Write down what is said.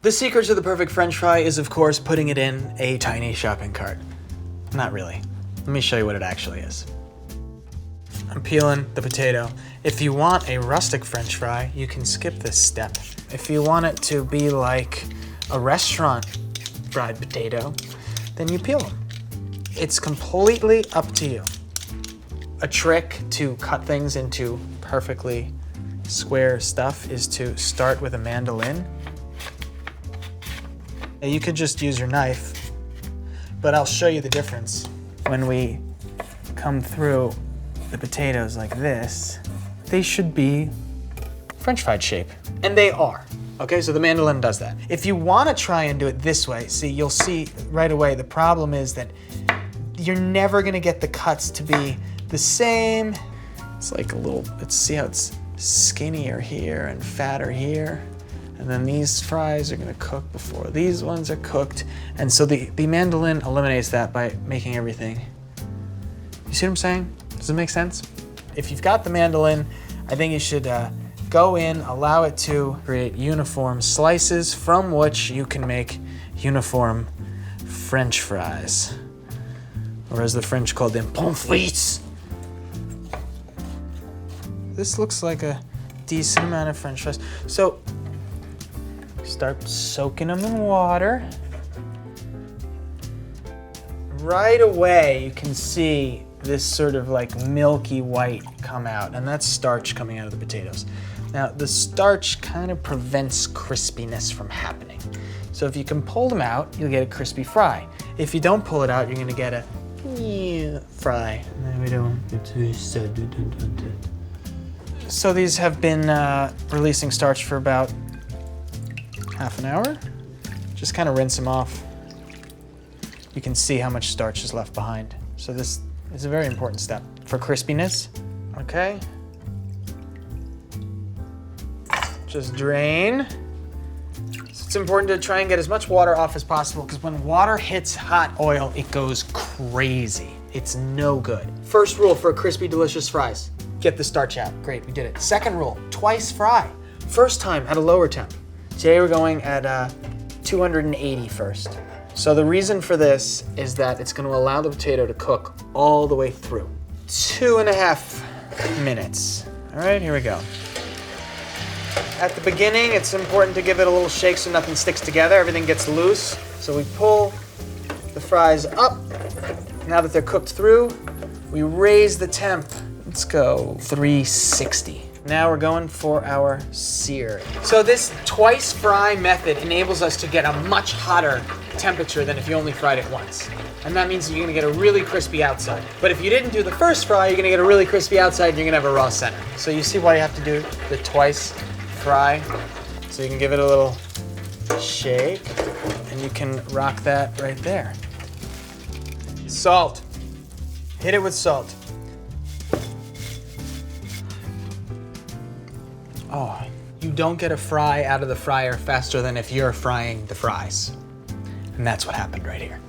The secret to the perfect French fry is, of course, putting it in a tiny shopping cart. Not really. Let me show you what it actually is. I'm peeling the potato. If you want a rustic French fry, you can skip this step. If you want it to be like a restaurant fried potato, then you peel them. It's completely up to you. A trick to cut things into perfectly square stuff is to start with a mandolin. You could just use your knife, but I'll show you the difference. When we come through the potatoes like this, they should be French fried shape. And they are. Okay, so the mandolin does that. If you want to try and do it this way, see, you'll see right away the problem is that you're never going to get the cuts to be the same. It's like a little, see how it's skinnier here and fatter here? And then these fries are gonna cook before these ones are cooked. And so the mandolin eliminates that by making everything. You see what I'm saying? Does it make sense? If you've got the mandolin, I think you should go in, allow it to create uniform slices from which you can make uniform French fries. Or as the French call them, pommes frites. This looks like a decent amount of French fries. So, start soaking them in water. Right away, you can see this sort of like milky white come out, and that's starch coming out of the potatoes. Now, the starch kind of prevents crispiness from happening. So if you can pull them out, you'll get a crispy fry. If you don't pull it out, you're gonna get a fry. So these have been releasing starch for about half an hour. Just kind of rinse them off. You can see how much starch is left behind. So this is a very important step for crispiness. Okay. Just drain. It's important to try and get as much water off as possible because when water hits hot oil, it goes crazy. It's no good. First rule for crispy, delicious fries, get the starch out. Great, we did it. Second rule, twice fry. First time at a lower temp. Today we're going at 280 first. So the reason for this is that it's going to allow the potato to cook all the way through. 2.5 minutes. All right, here we go. At the beginning, it's important to give it a little shake so nothing sticks together, everything gets loose. So we pull the fries up. Now that they're cooked through, we raise the temp. Let's go 360. Now we're going for our sear. So this twice fry method enables us to get a much hotter temperature than if you only fried it once. And that means you're gonna get a really crispy outside. But if you didn't do the first fry, you're gonna get a really crispy outside and you're gonna have a raw center. So you see why you have to do the twice fry? So you can give it a little shake and you can rock that right there. Salt. Hit it with salt. Oh, you don't get a fry out of the fryer faster than if you're frying the fries. And that's what happened right here.